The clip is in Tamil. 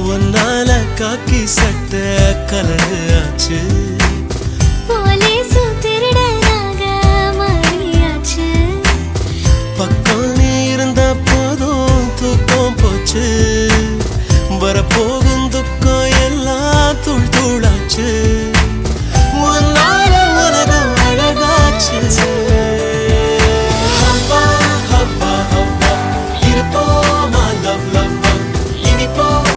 உன்னால காக்கி சட்டை கலரு ஆச்சு போலீசு திருடனாக மாறியாச்சு பக்கம் நீ இருந்தா போதும் தூக்கம் போச்சு